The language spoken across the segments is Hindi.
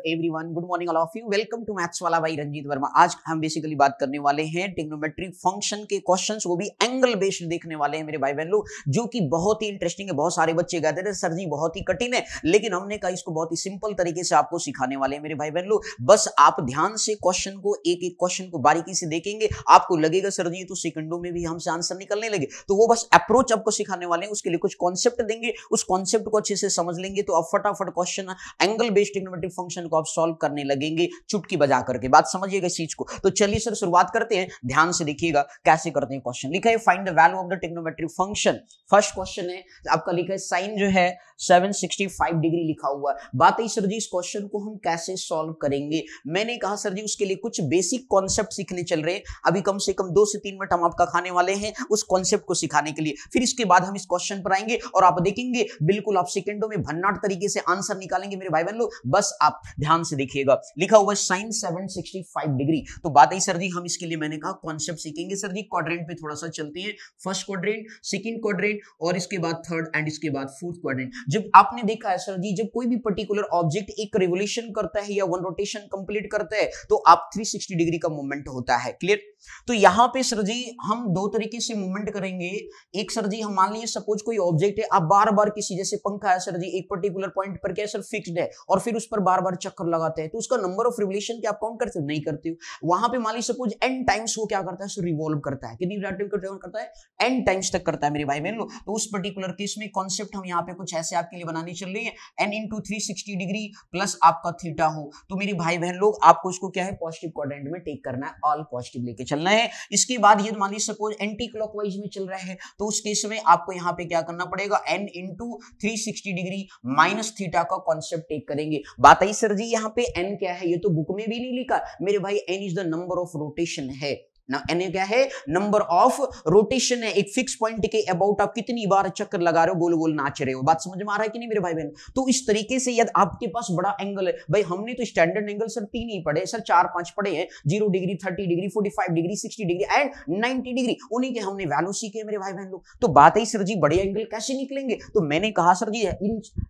Everyone, good morning all of you. Welcome to maths वाला भाई रंजीत वर्मा। आज हम बेसिकली बात करने वाले हैं ट्रिग्नोमेट्री फंक्शन के क्वेश्चंस, वो भी एंगल बेस्ड देखने वाले हैं मेरे भाई बहन लोग, जो कि बहुत ही इंटरेस्टिंग है। बहुत सारे बच्चे कहते थे सर जी बहुत ही कठिन है, लेकिन हमने कहा इसको बहुत ही सिंपल तरीके से आपको सिखाने वाले हैं मेरे भाई बहन लोग। बस आप ध्यान से क्वेश्चन को, एक एक क्वेश्चन को बारीकी से देखेंगे, आपको लगेगा सर जी तो सेकंडों में भी हमसे आंसर निकलने लगे। तो वो बस अप्रोच आपको सिखाने वाले हैं, उसके लिए कुछ कॉन्सेप्ट देंगे, उस कॉन्सेप्ट को अच्छे से समझ लेंगे तो आप फटाफट question angle based trigonometric function को आप सॉल्व करने लगेंगे चुटकी बजा करके। बात समझिएगा इस चीज को। तो चलिए सर शुरुआत करते हैं, ध्यान से देखिएगा कैसे करते हैं। क्वेश्चन लिखा है find the value of the trigonometric function. First question है आपका, लिखा है साइन जो है 765 डिग्री लिखा हुआ है। बात है सर जी इस क्वेश्चन को हम कैसे सॉल्व करेंगे। मैंने कहा सर जी उसके लिए कुछ बेसिक कॉन्सेप्ट सीखने चल रहे हैं, अभी कम से कम 2 से 3 मिनट हम आपका खाने वाले हैं उस कॉन्सेप्ट को सिखाने के लिए। फिर इसके बाद हम इस क्वेश्चन पर आएंगे और आप देखेंगे बिल्कुल आप सेकंडों में भन्नाट तरीके से आंसर निकालेंगे मेरे भाई बहन लोग। बस आप ध्यान से देखिएगा, लिखा हुआ है साइन 765 डिग्री। तो बात है सर जी हम इसके लिए मैंने कहा कॉन्सेप्ट सीखेंगे सर जी। क्वाड्रेंट पे थोड़ा सा चलते हैं, फर्स्ट क्वाड्रेंट, सेकंड क्वाड्रेंट और इसके बाद थर्ड एंड इसके बाद फोर्थ क्वाड्रेंट। जब आपने देखा है सर जी जब कोई भी पर्टिकुलर ऑब्जेक्ट एक रिवोल्यूशन करता है या वन रोटेशन कंप्लीट करता है तो आप 360 डिग्री का मूवमेंट होता है। क्लियर। तो यहां पे सर जी हम दो तरीके से मूवमेंट करेंगे। एक सर जी हम मान लीजिए सपोज कोई ऑब्जेक्ट है, आप बार बार किसी, जैसे पंखा है सर जी, एक पर्टिकुलर पॉइंट पर क्या सर फिक्स्ड है और फिर उस पर बार बार चक्कर लगाते हैं, तो उसका नंबर ऑफ रिवोल्यूशन क्या आप काउंट करते हो? नहीं करते हो। वहां पे मान लीजिए सपोज n टाइम्स वो क्या करता है सर, रिवॉल्व करता है। कितनी रिवॉल्व करता है? n टाइम्स तक करता है मेरे भाई बहन लोग। तो उस पर्टिकुलर केस में कॉन्सेप्ट हम यहाँ पे कुछ ऐसे आपके लिए बनाने चल रहे हैं, n इंटू 360 डिग्री प्लस आपका थीटा हो। तो मेरे भाई बहन लोग आपको इसको क्या है पॉजिटिव क्वाड्रेंट में टेक करना है, ऑल पॉजिटिव लेके चलना है। इसके बाद ये मान लीजिए सपोज एंटी क्लॉकवाइज में चल रहा है तो उस केस में आपको यहाँ पे क्या करना पड़ेगा, n into 360 degree minus theta का कॉन्सेप्ट टेक करेंगे। बात आई सर जी यहाँ पे n क्या है, ये तो बुक में भी नहीं लिखा मेरे भाई, n is the number of rotation है ना। n क्या है? नंबर ऑफ रोटेशन है। एक फिक्स पॉइंट के अबाउट आप कितनी बार चक्कर लगा रहे हो, गोल गोल नाच रहे हो। बात समझ में आ रहा है कि नहीं मेरे भाई बहन? तो इस तरीके से यदि आपके पास बड़ा एंगल है, भाई हमने तो स्टैंडर्ड एंगल सर 3 ही पढ़े सर, 4-5 पढ़े हैं, 0 degree, 30 degree, 45 degree, 60 degree and 90 degree, उन्हीं के हमने वैल्यू सीखे मेरे भाई बहन लोग। तो बात है सर जी बड़े एंगल कैसे निकलेंगे, तो मैंने कहा सर जी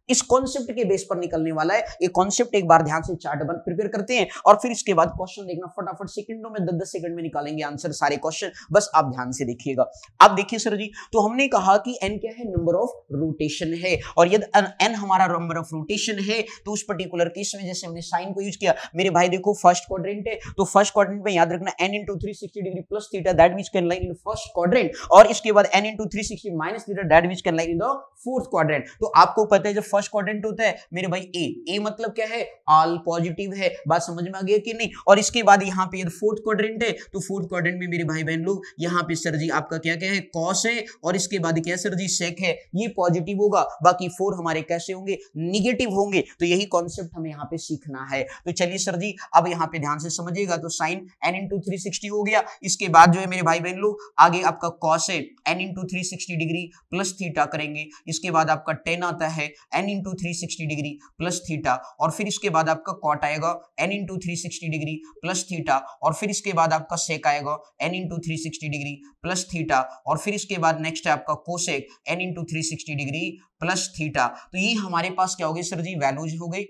इस कॉन्सेप्ट के बेस पर निकलने वाला है। ये कॉन्सेप्ट एक बार ध्यान से चार्ट बन प्रिपेयर करते हैं और फिर इसके बाद क्वेश्चन देखना, फटाफट सेकंडों में 10-10 सेकंड में निकालेंगे आंसर सारे क्वेश्चन। बस आप ध्यान से देखिएगा। आप देखिए सर जी, तो हमने कहा कि n क्या है, नंबर ऑफ रोटेशन है, और यदि n हमारा नंबर ऑफ रोटेशन है तो उस पर्टिकुलर केस में जैसे हमने साइन को यूज किया मेरे भाई, देखो फर्स्ट क्वाड्रेंट है तो फर्स्ट क्वाड्रेंट में याद रखना n into 360 degree plus theta that means can line in first quadrant, और इसके बाद n into 360 minus theta that means can line in the fourth quadrant. तो आपको पता है जब फर्स्ट क्वाड्रेंट होता है मेरे भाई a मतलब क्या है, ऑल पॉजिटिव है। बात समझ में आ गई कि नहीं? और इसके बाद यहाँ पे फोर्थ क्वाड्रेंट है तो फोर्थ क्वाड्रेंट में मेरे भाई बहन लोग यहाँ पे सर जी आपका क्या क्या है, कॉस है, और इसके बाद क्या सर जी सेक है, ये पॉजिटिव होगा, बाकी 4 हमारे कैसे होंगे, निगेटिव होंगे। तो यही कॉन्सेप्ट हमें यहाँ पे सीखना है। तो चलिए सर जी अब यहाँ पे ध्यान से समझिएगा। तो साइन n इंटू 360 हो गया, इसके बाद जो है मेरे भाई बहन लोग आगे आपका कॉस है n into 360 degree plus theta करेंगे, इसके बाद आपका टेन आता है n into 360 degree plus theta, और फिर इसके बाद आपका कॉट आएगा n into 360 degree plus theta, और फिर इसके बाद आपका सेक आएगा n into 360 degree plus theta, और फिर इसके बाद नेक्स्ट है आपका cosec n into 360 degree plus theta. तो ये हमारे पास क्या हो गए सर जी, वैल्यूज हो गई।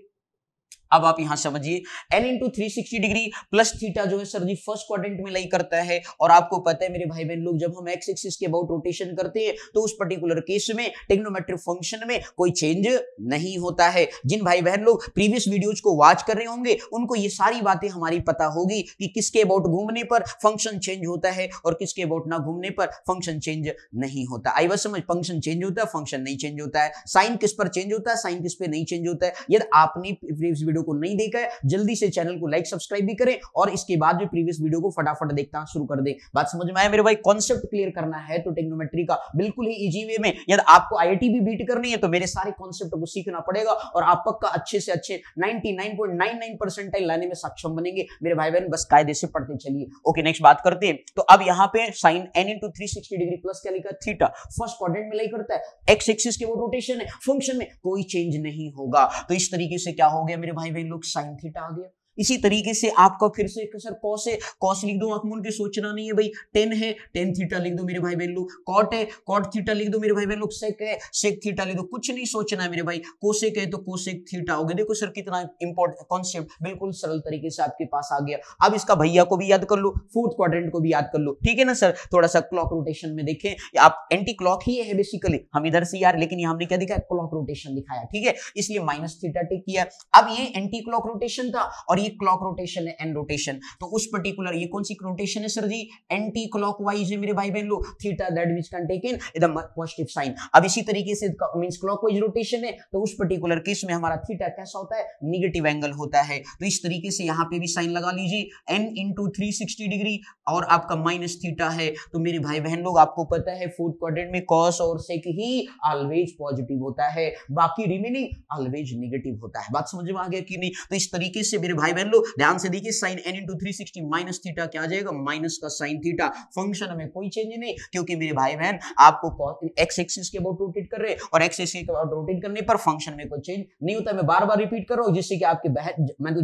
अब आप यहां समझिए n into 360 degree plus theta जो है सर जी फर्स्ट क्वाड्रेंट में लाई करता है, और आपको पता है मेरे भाई बहन लोग जब हम एक्स एक्सिस के अबाउट रोटेशन करते हैं तो उस पर्टिकुलर केस में ट्रिग्नोमेट्रिक फंक्शन में कोई चेंज नहीं होता है। जिन भाई बहन लोग प्रीवियस वीडियोज को वॉच कर रहे होंगे उनको ये सारी बातें हमारी पता होगी कि किसके अबाउट घूमने पर फंक्शन चेंज होता है और किसके अबाउट ना घूमने पर फंक्शन चेंज नहीं होता। आई बस समझ, फंक्शन चेंज होता है, फंक्शन नहीं चेंज होता है। साइन किस पर चेंज होता है, साइन किस पे नहीं चेंज होता है। यदि आपने प्रीवियस वीडियो को नहीं देखा है जल्दी से चैनल को लाइक सब्सक्राइब भी करें और इसके बाद भी प्रीवियस वीडियो को फटाफट देखना शुरू कर दें। बात समझ में आया मेरे भाई? कॉन्सेप्ट क्लियर करना है तो ट्रिग्नोमेट्री का बिल्कुल ही इजी वे में, यदि आपको आईआईटी भी बीट करनी है तो मेरे सारे कॉन्सेप्ट को सीखना पड़ेगा और आप पक्का अच्छे से अच्छे 99.99% लाने में सक्षम बनेंगे मेरे भाई बहन। बस कायदे से पढ़ते चलिए। ओके नेक्स्ट बात करते हैं। तो अब यहाँ पे sine n into 360 degree plus क्या लिखा, थीटा, फर्स्ट क्वाड्रेंट में लाई करता है, एक्स एक्सिस के वो रोटेशन है, फंक्शन में कोई चेंज नहीं होगा। तो इस तरीके से क्या हो गया मेरे भाई बहन लोग, साइन थीटा आ गया। इसी तरीके से आपका फिर से सर कॉस है, कॉस लिख दो, आंख मूंद के सोचना नहीं है भाई। टेन है, टेन थीटा लिख दो मेरे भाई बहन लोग। कॉट है, कॉट थीटा लिख दो मेरे भाई बहन लोग। सेक है, सेक थीटा लिख दो। कुछ नहीं सोचना है मेरे भाई। कोसेक है तो कोसेक थीटा हो गया। देखो सर कितना इंपॉर्टेंट कॉन्सेप्ट, बिल्कुल सरल तरीके से आपके पास आ गया। अब इसका भैया को भी याद कर लो, फोर्थ क्वाड्रेंट को भी याद कर लो, ठीक है ना सर। थोड़ा सा क्लॉक रोटेशन में देखें, आप एंटी क्लॉक ही है बेसिकली, हम इधर से यार, लेकिन हमने क्या दिखाया, क्लॉक रोटेशन दिखाया, ठीक है, इसलिए माइनस थीटा टेक किया। अब ये एंटी क्लॉक रोटेशन था और ये क्लॉक रोटेशन है, एन रोटेशन, तो उस पर्टिकुलर ये कौन सी रोटेशन है सर जी, एंटी क्लॉकवाइज है मेरे भाई बहन लोग। Theta that which can take in the positive sign. अब इसी तरीके से मींस क्लॉकवाइज रोटेशन है, तो उस पर्टिकुलर केस में हमारा थीटा कैसा होता है, नेगेटिव एंगल होता है। तो इस तरीके से यहां पे भी साइन लगा लीजिए, n इंटू 360 डिग्री और आपका माइनस थीटा है। तो मेरे भाई बहन लोग आपको पता है फोर्थ क्वाड्रेंट में कॉस और सेक ही ऑलवेज पॉजिटिव होता है, बाकी रिमेनिंग ऑलवेज नेगेटिव होता है। बात समझ में आ गया कि नहीं। तो इस तरीके से मेरे भाई बहन लोग ध्यान से देखिए, sine n into 360 minus theta क्या आ जाएगा, माइनस का साइन थीटा। फंक्शन में कोई चेंज नहीं, क्योंकि मेरे भाई बहन आपको एक्स एक्सिस के अबाउट रोटेट कर रहे हैं और एक्स एक्सिस के अबाउट रोटेट करने पर फंक्शन में कोई चेंज नहीं होता। मैं बार बार रिपीट कर रहा हूं जिससे कि आपके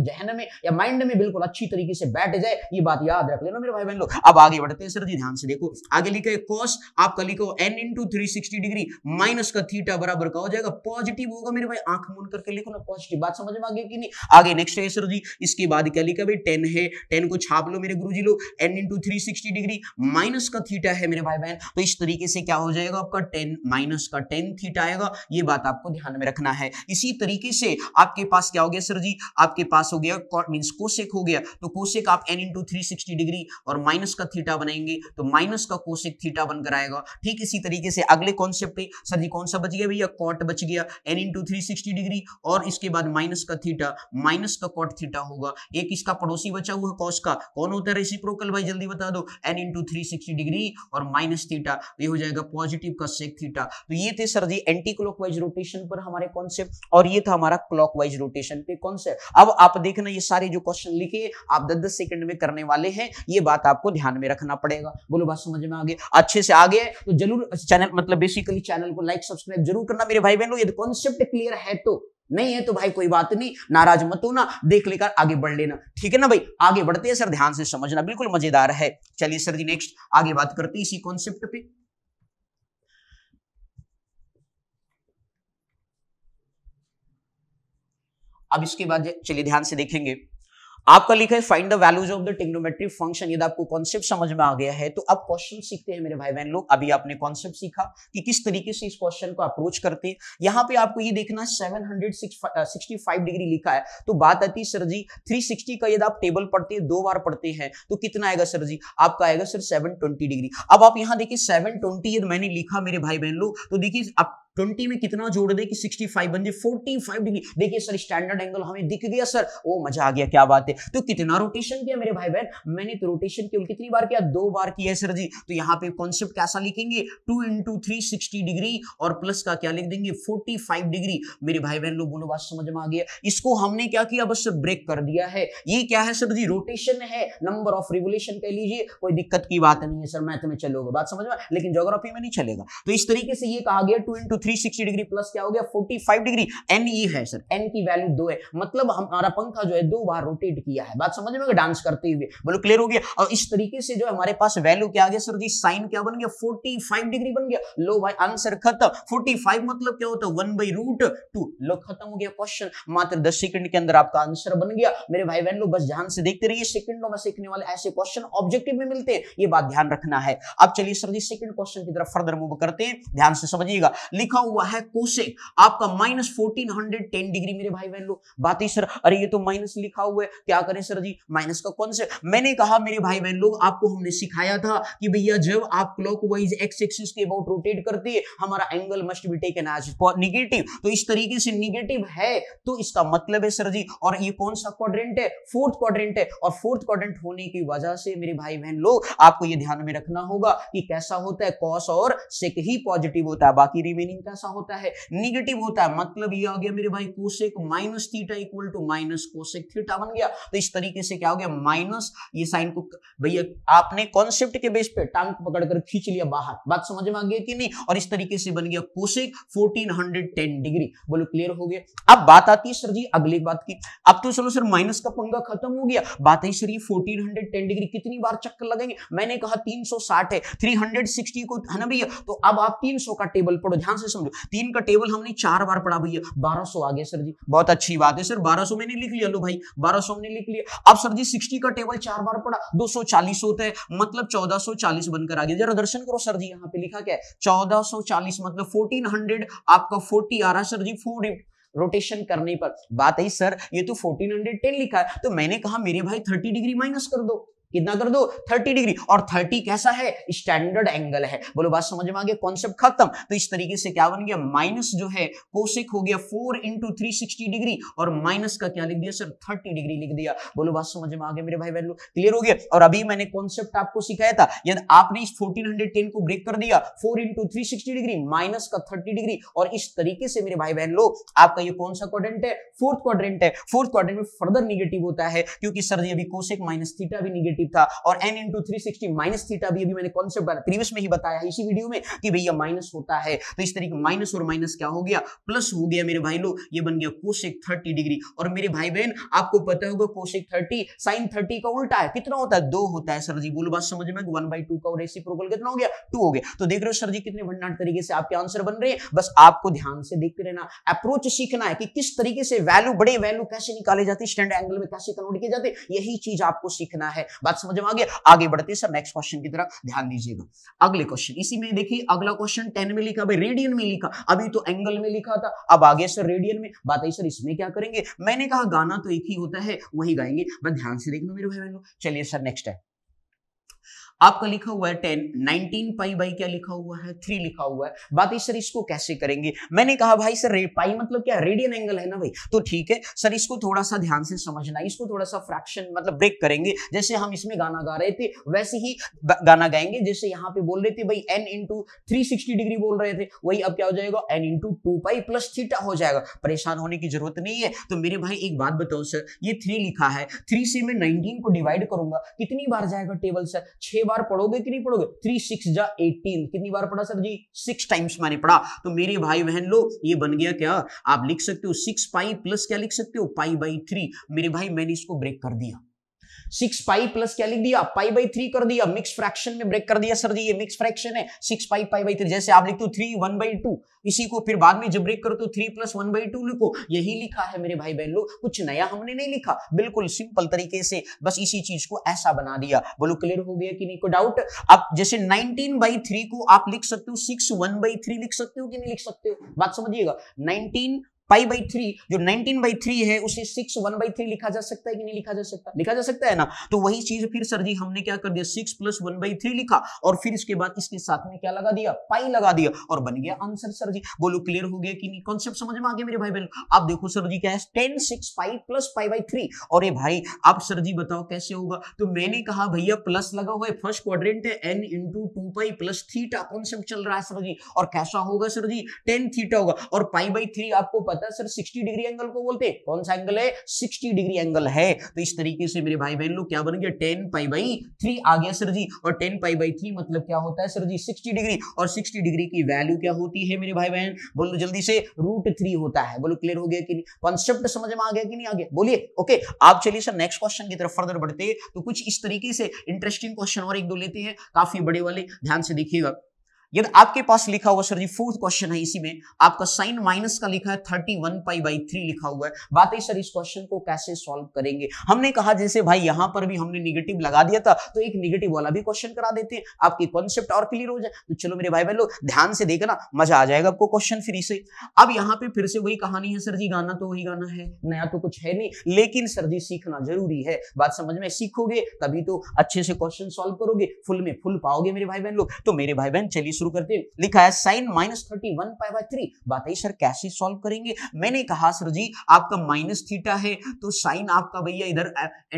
जहन में या माइंड में बिल्कुल अच्छी तरीके से बैठ जाए, ये बात याद रख लेना मेरे भाई बहन लोग। अब आगे बढ़ते हैं सर जी, ध्यान से देखो, आगे लिखा है cos, आपका लिखो n इंटू 360 डिग्री माइनस का थीटा बराबर का हो जाएगा पॉजिटिव होगा मेरे भाई, आंख मूंद करके लिखो ना पॉजिटिव। बात समझ में आ गई कि नहीं। आगे नेक्स्ट है सर जी, इसके बाद क्या लिखा भाई, 10 है, 10 को छाप लो मेरे गुरुजी लोग, n इंटू 360 डिग्री माइनस का थीटा है मेरे भाई बहन। तो इस तरीके से क्या हो जाएगा आपका 10 माइनस का 10 थीटा आएगा, ये बात आपको ध्यान में रखना है। इसी तरीके से आपके पास क्या हो गया सर जी, आपके पास हो गया मींस कोसेक हो गया, तो कोसेक आप n इंटू 360 डिग्री और माइनस का थीटा बनाएंगे तो माइनस का कोसेक थीटा बनकर आएगा। ठीक इसी तरीके से अगले कॉन्सेप्ट पे सर जी कौन सा बच गया भैया, कॉट बच गया, n इंटू 360 डिग्री और इसके बाद माइनस का थीटा, माइनस का कॉट थीटा होगा। एक इसका पड़ोसी बचा हुआ कॉस का, कौन होता है रेसिप्रोकल भाई, जल्दी बता दो, n इंटू 360 डिग्री और माइनस थीटा, ये हो जाएगा पॉजिटिव का सेक थीटा। तो ये थे sir ji anti clockwise rotation पर हमारे कॉन्सेप्ट, और ये था हमारा क्लॉकवाइज रोटेशन पे कॉन्सेप्ट। अब आप देखना ये सारे जो क्वेश्चन लिखे आप 10-10 सेकंड में करने वाले हैं, ये बात आपको ध्यान में रखना पड़ेगा। बोलो बात समझ में आ गई, अच्छे से आ गए तो जरूर चैनल मतलब बेसिकली चैनल को लाइक सब्सक्राइब जरूर करना मेरे भाई बहनों। यदि कॉन्सेप्ट क्लियर है तो, नहीं है तो भाई कोई बात नहीं, नाराज मत होना, देख लेकर आगे बढ़ लेना, ठीक है ना भाई। आगे बढ़ते हैं सर, ध्यान से समझना, बिल्कुल मजेदार है। चलिए सर जी नेक्स्ट आगे बात करते हैं इसी कॉन्सेप्ट पे। अब इसके बाद चलिए ध्यान से देखेंगे, आपका लिखा है find the values of the trigonometric function. यदि आपको कॉन्सेप्ट समझ में आ गया है तो अब क्वेश्चन सीखते हैं मेरे भाई बहन लोग। अभी आपने कॉन्सेप्ट सीखा कि किस तरीके से इस क्वेश्चन को अप्रोच करते हैं। यहाँ पे आपको ये देखना 765 डिग्री लिखा है, तो बात आती है सर जी 360 का यदि आप टेबल पढ़ते हैं, 2 बार पढ़ते हैं तो कितना आएगा सर जी, आपका आएगा सर 720 डिग्री। अब आप यहाँ देखिए 720 यदि मैंने लिखा मेरे भाई बहन लोग, तो देखिए आप 20 में कितना जोड़ दे कि 65 बन जाए 45 डिग्री। देखिए सर स्टैंडर्ड एंगल हमें दिख गया सर, ओ मजा आ गया, क्या बात है। तो कितना रोटेशन किया मेरे भाई बहन, मैंने तो रोटेशन केवल कितनी बार किया, 2 बार किया है सर जी। तो यहाँ पे कॉन्सेप्ट कैसा लिखेंगे, 2 इंटू 360 डिग्री और प्लस का क्या लिख देंगे 45 डिग्री। मेरे भाई बहन लोग बोलो बात समझ में आ गया। इसको हमने क्या किया, बस ब्रेक कर दिया है। ये क्या है सर जी, रोटेशन है, नंबर ऑफ रिवोल्यूशन कह लीजिए, कोई दिक्कत की बात नहीं है सर, मैथ में चलोगे, बात समझ में, लेकिन ज्योग्राफी में नहीं चलेगा। तो इस तरीके से ये कहा गया 2 इंटू 360 डिग्री प्लस क्या हो गया 45 डिग्री। एन ये है सर, एन की वैल्यू 2 है, मतलब हमारा पंखा जो है 2 बार रोटेट किया है। बात समझ में, डांस करते हुए, बोलो क्लियर हो गया। और इस तरीके से जो हमारे पास वैल्यू क्या आ गया सर जी, साइन क्या बन गया 45 डिग्री बन गया। लो भाई आंसर खत्म। 45 मतलब क्या होता है 1/√2। लो खत्म हो गया क्वेश्चन, मात्र 10 सेकंड के अंदर आपका आंसर बन गया। मेरे भाई बहन लोग बस ध्यान से देखते रहिए, सेकंडों में सीखने वाले ऐसे क्वेश्चन ऑब्जेक्टिव में मिलते हैं, ये बात ध्यान रखना है। अब चलिए सर जी सेकंड क्वेश्चन की तरफ फर्दर मूव करते हैं, ध्यान से समझिएगा। लिखा हुआ है कोसेक आपका -1410 डिग्री। मेरे भाई बहन लोग बात ही सर, अरे ये तो माइनस लिखा हुआ है, क्या करें सर जी, माइनस का कौन से। मैंने कहा मेरे भाई बहन लोग, आपको हमने सिखाया था कि भैया जब आप क्लॉकवाइज एक्स एक्सिस के अबाउट रोटेट करते हैं, हमारा angle must be taken as negative. तो इस तरीके से नेगेटिव है तो इसका मतलब है सर जी, और ये कौन सा क्वाड्रेंट है, फोर्थ क्वाड्रेंट है। और फोर्थ क्वाड्रेंट होने की वजह से मेरे भाई बहन लोग आपको ये ध्यान में रखना होगा कि कैसा होता है, कॉस और सेक ही पॉजिटिव होता है, बाकी रिमेनिंग कैसा होता है, निगेटिव होता है। मतलब ये आ गया मेरे भाई cosec minus theta equal to minus cosec theta बन गया। तो इस तरीके से क्या हो गया, माइनस ये साइन को भैया आपने कॉन्सेप्ट के बेस पे टांग पकड़कर खींच लिया बाहर, बात समझ में आ गई कि नहीं, और इस तरीके से बन गया कोसेक 1410 डिग्री। बोलो क्लियर हो गया। अब बात आती है सर जी अगली बात की। अब तो चलो सर माइनस का पंगा खत्म हो गया, बात है सर ये 1410 डिग्री कितनी बार चक्कर लगेंगे, मैंने कहा 360 है, 360 को है ना भैया, तो अब आप 300 का टेबल पढ़ो, ध्यान से समझो। 3 का टेबल हमने 4 बार पढ़ा भैया, 1200 आ गया सर जी, बहुत अच्छी बात है सर, 1200 मैंने लिख लिया, लो भाई 1200 हमने लिख लिया। अब सर जी 60 का टेबल 4 बार पढ़ा, 240 होता है, मतलब 1440 बनकर आ गया। जरा दर्शन करो सर जी, यहाँ पे लिखा क्या है 1440, मतलब 1400 आपका 40 आ रहा है सर जी, 4 रोटेशन करने पर। बात है सर ये तो 1410 लिखा है, तो मैंने कहा मेरे भाई 30 डिग्री माइनस कर दो, कितना कर दो 30 डिग्री, और 30 कैसा है, स्टैंडर्ड एंगल है। बोलो बात समझ में आ गया, कॉन्सेप्ट खत्म। तो इस तरीके से क्या बन गया, माइनस जो है कोसेक हो गया 4 इंटू 360 डिग्री, और माइनस का क्या लिख दिया सर 30 डिग्री लिख दिया। बोलो बात समझ में आ गया मेरे भाई बहनों, क्लियर हो गया। और अभी मैंने कॉन्सेप्ट आपको सिखाया था, यदि आपने इस 1410 को ब्रेक कर दिया, 4 इंटू 360 डिग्री माइनस का 30 डिग्री, और इस तरीके से मेरे भाई बहन लोग आपका ये कौन सा क्वाड्रेंट है, फोर्थ क्वाड्रेंट है। फोर्थ क्वाड्रेंट में फर्दर निगेटिव होता है, क्योंकि सर जी अभी कोसेक माइनस थीटा भी निगेटिव था, और n इंटू 360 माइनस थीटा भी अभी मैंने कॉन्सेप्ट प्रीवियस में ही बताया है इसी वीडियो में कि भैया माइनस होता है। तो इस तरीके माइनस और माइनस क्या हो गया, प्लस हो गया मेरे भाई लोग, ये बन गया कोसेक 30 डिग्री। और मेरे भाई बहन आपको पता होगा कोसेक 30 साइन 30 का उल्टा है, कितना होता है 2 होता है सर जी। बोलो बात समझ में, 1/2 का रेसिप्रोकल कितना हो गया 2 हो गया। तो देख रहे हो सर जी कितने भंडार तरीके से आपके आंसर बन रहे हैं, बस आपको ध्यान से देखते रहना, अप्रोच सीखना है कि किस तरीके से वैल्यू, बड़े वैल्यू कैसे निकाले जाते हैं, स्टैंडर्ड एंगल में कैसे कन्वर्ट किए जाते हैं, यही चीज आपको सीखना है। बात समझ में आ गया। आगे बढ़ते सर नेक्स्ट क्वेश्चन की तरफ ध्यान दीजिएगा। अगले क्वेश्चन इसी में देखिए, अगला क्वेश्चन 10 में लिखा, भाई रेडियन में लिखा, अभी तो एंगल में लिखा था, अब आगे सर रेडियन में। बात है सर इसमें क्या करेंगे, मैंने कहा गाना तो एक ही होता है वही गाएंगे, बस ध्यान से देखना मेरे भाई बहनों। चलिए सर नेक्स्ट है, आपका लिखा हुआ है 10, 19 पाई बाई क्या लिखा हुआ है 3 लिखा हुआ है। बात है सर इसको कैसे करेंगे, मैंने कहा भाई सर पाई मतलब क्या, रेडियन एंगल है ना भाई, तो ठीक है सर इसको थोड़ा सा ध्यान से समझना, इसको थोड़ा सा फ्रैक्शन मतलब ब्रेक करेंगे। जैसे हम इसमें गाना गा रहे थे वैसे ही गाना गाएंगे, जैसे यहाँ पे बोल रहे थे भाई n इंटू 360 डिग्री बोल रहे थे, वही अब क्या हो जाएगा n into 2 pi plus theta हो जाएगा। परेशान होने की जरूरत नहीं है। तो मेरे भाई एक बात बताओ सर, ये 3 लिखा है, 3 से मैं 19 को डिवाइड करूंगा, कितनी बार जाएगा टेबल सर, 6 बार पढ़ोगे कि नहीं पढ़ोगे, 3 6 जा 18, कितनी बार पढ़ा सर जी 6 टाइम्स मैंने पढ़ा। तो मेरे भाई बहन लो ये बन गया क्या, आप लिख सकते हो 6 पाई प्लस क्या लिख सकते हो पाई बाई 3। मेरे भाई मैंने इसको ब्रेक कर दिया, 6 पाई प्लस क्या लिख दिया पाई बाई 3 कर दिया, मिक्स फ्रैक्शन में ब्रेक कर दिया सर जी, ये मिक्स फ्रैक्शन है 6 पाई पाई बाई 3। जैसे आप लिखते हो 3 1/2, इसी को फिर बाद में जब ब्रेक करो तो 3 प्लस 1/2 लिखो, यही लिखा है मेरे भाई बहन लोग, कुछ नया हमने नहीं लिखा, बिल्कुल सिंपल तरीके से बस इसी चीज को ऐसा बना दिया। बोलो क्लियर हो गया कि नहीं, कोई डाउट। अब जैसे 19/3 को आप लिख सकते हो 6 1/3 लिख सकते हो कि नहीं लिख सकते हो, बात समझिएगा। 19 पाई बाई 3 जो 19/3 है उसे 6 1/3 लिखा जा सकता है कि नहीं लिखा जा सकता, लिखा जा सकता है ना। तो वही चीज फिर सर जी हमने क्या कर दिया 6 प्लस 1/3 लिखा, और फिर इसके बाद इसके साथ में क्या लगा दिया पाई लगा दिया, और बन गया आंसर सर जी। बोलो क्लियर हो गया कि नहीं, कॉन्सेप्ट समझ में आ गया मेरे भाई बहन। आप देखो सर जी क्या है 10 6 पाई प्लस पाई बाई 3, और ये भाई आप सर जी बताओ कैसे होगा। तो मैंने कहा भैया प्लस लगा हुआ है, फर्स्ट क्वाड्रेंट है n into 2 pi plus theta concept चल रहा है सर जी, और कैसा होगा सर जी 10 थीटा होगा, और पाई बाई 3 आपको पता है सर 60 डिग्री एंगल को बोलते हैं, कौन सा एंगल है 60 डिग्री एंगल है। तो इस तरीके से मेरे भाई बहन लोग क्या बन गया 10 पाई बाई 3 आ गया सर जी, और 10 पाई बाई 3 मतलब क्या होता है सर जी 60 डिग्री, और 60 डिग्री की वैल्यू क्या होती है मेरे भाई बहन, बोलो जल्दी से √3 होता है। बोलो क्लियर हो गया कि नहीं, कॉन्सेप्ट समझ में आ गया कि नहीं आ गया, बोलिए ओके। आप चलिए सर नेक्स्ट क्वेश्चन की तरफ फर्दर बढ़ते हैं, तो कुछ इस तरीके से इंटरेस्टिंग क्वेश्चन और एक दो लेते हैं, काफी बड़े वाले, ध्यान से देखिएगा। यदि आपके पास लिखा हुआ सर जी फोर्थ क्वेश्चन है, इसी में आपका साइन माइनस का लिखा है 31 पाई बाई 3 लिखा हुआ है। बात है सर इस क्वेश्चन को कैसे सॉल्व करेंगे, हमने कहा जैसे भाई यहां पर भी हमने निगेटिव लगा दिया था, तो एक निगेटिव वाला भी क्वेश्चन करा देते हैं, आपकी कॉन्सेप्ट और क्लियर हो जाए। तो चलो मेरे भाई बहन लोग ध्यान से देखना, मजा आ जाएगा आपको क्वेश्चन फिर से। अब यहाँ पे फिर से वही कहानी है सर जी, गाना तो वही गाना है, नया तो कुछ है नहीं, लेकिन सर जी सीखना जरूरी है। बात समझ में, सीखोगे तभी तो अच्छे से क्वेश्चन सॉल्व करोगे, फुल में फुल पाओगे मेरे भाई बहन लोग। तो मेरे भाई बहन चलिए शुरू करते हैं। लिखा है साइन -31π/3। बात है सर कैसे सॉल्व करेंगे? मैंने कहा सर जी आपका माइनस थीटा है तो साइन आपका भैया इधर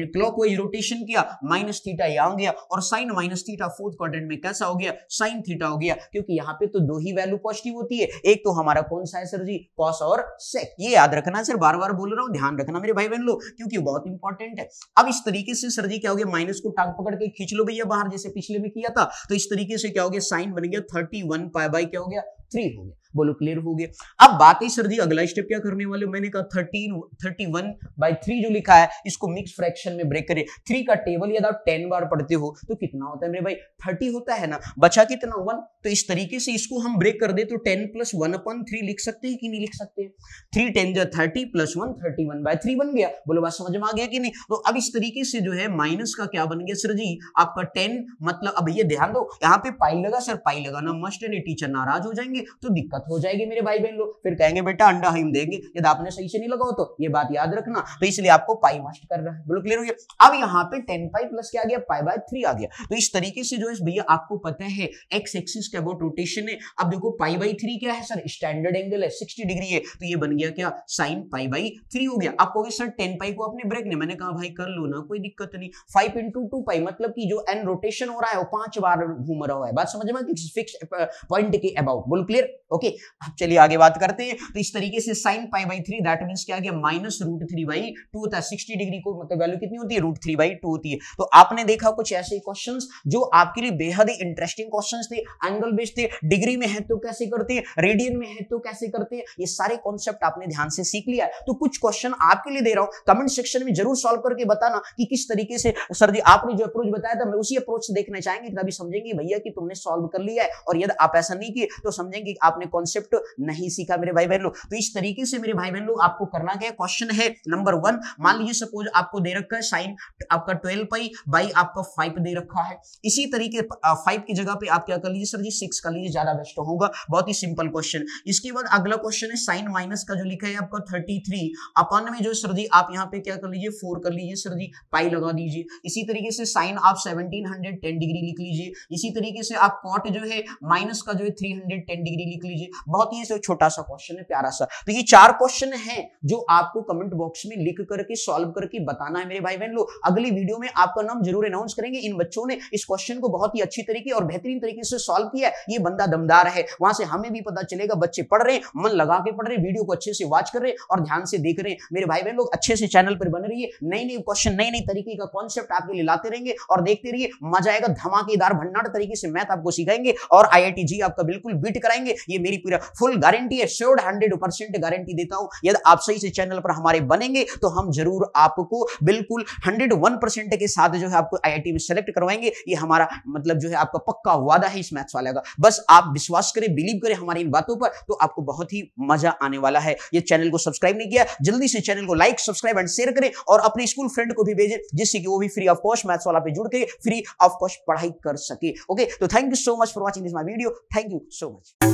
क्लॉकवाइज रोटेशन किया, माइनस थीटा यहां आ गया और sine minus theta fourth quadrant में कैसा हो गया? साइन थीटा हो गया, क्योंकि यहाँ पे तो दो ही वैल्यू पॉजिटिव होती है, एक तो हमारा कौन सा है सर जी? कॉस और सेक। ये याद रखना सर, बार बार बोल रहा हूं, ध्यान रखना मेरे भाई बहन लोग, क्योंकि बहुत इंपॉर्टेंट है। अब इस तरीके से सर जी क्या हो गया? माइनस को टांग पकड़ के खींच लो भैया बाहर, जैसे पिछले में किया था। तो इस तरीके से क्या हो गया? साइन बन गया 31π/, क्या हो गया? 3 हो गया। बोलो क्लियर हो गया? अब बात है सर जी अगला स्टेप क्या करने वाले? मैंने कहा 31/3 जो लिखा है इसको मिक्स फ्रैक्शन में ब्रेक करिए। 3 का टेबल यदि आप 10 बार पढ़ते हो तो कितना होता है मेरे भाई? 30 होता है ना, बचा कितना? 1। तो इस तरीके से इसको हम ब्रेक कर दे तो 10 + 1/3 लिख सकते हैं कि नहीं लिख सकते? 3 10 जा 30 + 1 31/3 बन गया। बोलो बात समझ में आ गया कि नहीं? तो अब इस तरीके से जो है माइनस का क्या बन गया सर जी? आपका 10 मतलब अब ये ध्यान दो, यहाँ पे पाई लगा सर, पाई लगाना मस्ट है, टीचर नाराज हो जाएंगे तो दिक्कत हो जाएगी मेरे भाई बहन लोग, फिर कहेंगे बेटा अंडा हम देंगे यदि आपने सही से नहीं लगाओ तो। ये बात याद रखना, तो इसलिए आपको पाई मस्ट कर रहा है। बोलो क्लियर हो गया? अब यहाँ पे 10π प्लस क्या आ गया? π/3 आ गया। तो इस तरीके से जो है भैया आपको पता है एक्स एक्सिस के अबाउट रोटेशन है। अब देखो π/3 क्या है सर? स्टैंडर्ड एंगल है, 60 डिग्री है, तो ये बन गया क्या? साइन π/3 हो गया। आप कहोगे सर 10π को आपने ब्रेक नहीं, मैंने कहा भाई कर लो ना, कोई दिक्कत नहीं। 5 × 2π मतलब कि जो एन रोटेशन हो रहा है वो 5 बार घूम रहा है। बात समझ में? फिक्स पॉइंट के अबाउट। बोलो क्लियर? ओके, अब चलिए आगे बात करते हैं। तो इस तरीके से साइन π/3 दैट मींस क्या आ गया? -√3/2 होता है। 60 डिग्री को मतलब वैल्यू कितनी होती है? √3/2 होती है। तो आपने देखा कुछ ऐसे क्वेश्चंस जो आपके लिए बेहद ही इंटरेस्टिंग क्वेश्चंस थे, एंगल बेस्ड थे, डिग्री में है तो कैसे करते हैं, रेडियन में है तो कैसे करते हैं, ये सारे कॉन्सेप्ट आपने ध्यान से सीख लिया है। तो कुछ क्वेश्चन आपके लिए दे रहा हूं, कमेंट सेक्शन में जरूर सॉल्व करके बताना कि किस तरीके से सर जी आपने जो अप्रोच बताया था मैं उसी अप्रोच से देखना चाहेंगे, तभी समझेंगे भैया कि तुमने सॉल्व कर लिया है। और यदि आप ऐसा नहीं किए तो समझेंगे आपने कॉन्सेप्ट नहीं सीखा मेरे भाई बहन लोग। तो इस तरीके से मेरे भाई बहन लोग आपको करना क्या? क्वेश्चन है नंबर 1, मान लीजिए सपोज आपको दे रखा है साइन आपका 12π आपका 5 दे रखा है। इसी तरीके 5 की जगह पे आप क्या कर लीजिए सर जी? 6 कर लीजिए, ज्यादा बेस्ट होगा। बहुत ही सिंपल क्वेश्चन। इसके बाद अगला क्वेश्चन है साइन माइनस का जो लिखा है आपका 33 अपन में जो सर जी आप यहाँ पे क्या कर लीजिए? 4 कर लीजिए सर जी, पाई लगा दीजिए। इसी तरीके से साइन आप 1710 डिग्री लिख लीजिए। इसी तरीके से आप कॉट जो है माइनस का जो है 310 डिग्री लिख लीजिए। बहुत ही छोटा सा क्वेश्चन है, प्यारा सा। तो ये 4 क्वेश्चन हैं जो आपको कमेंट बॉक्स में लिख करके सॉल्व करके बताना है मेरे भाई बहन लोग। अगली वीडियो में आपका नाम जरूर अनाउंस करेंगे। इन बच्चों ने इस क्वेश्चन को बहुत ही अच्छी तरीके और बेहतरीन तरीके से सॉल्व किया है। ये बंदा दमदार है, वहां से हमें भी पता चलेगा बच्चे पढ़ रहे हैं, मन लगा के पढ़ रहे हैं, वीडियो को अच्छे से वॉच कर रहे हैं और ध्यान से देख रहे हैं। मेरे भाई बहन लोग अच्छे से चैनल पर बने रहिए, नई नई क्वेश्चन नई नई तरीके का कॉन्सेप्ट आपके लिए लाते रहेंगे और देखते रहिए, मजा आएगा। धमाकेदार भन्नाट तरीके से मैथ आपको सिखाएंगे और IIT जी आपका बिल्कुल बीट कराएंगे। ये मेरी पूरा फुल गारंटी है, श्योर 100% गारंटी देता हूं। यदि आप सही से चैनल पर हमारे बनेंगे तो हम जरूर आपको बिल्कुल 101% के साथ जो है आपको IIT में सेलेक्ट करवाएंगे। ये हमारा मतलब जो है आपका पक्का वादा है इस मैथ्स वाले का। बस आप विश्वास करें, बिलीव करें हमारी इन बातों पर, तो आपको बहुत ही मजा आने वाला है। ये चैनल को सब्सक्राइब नहीं किया, जल्दी से चैनल को लाइक सब्सक्राइब एंड शेयर करें और अपने स्कूल फ्रेंड को भी भेजें, जिससे कि वो भी फ्री ऑफ कॉस्ट मैथ्स वाला पे जुड़ के फ्री ऑफ कॉस्ट पढ़ाई कर सके। ओके, तो thank you so much for watching this my video. Thank you so much.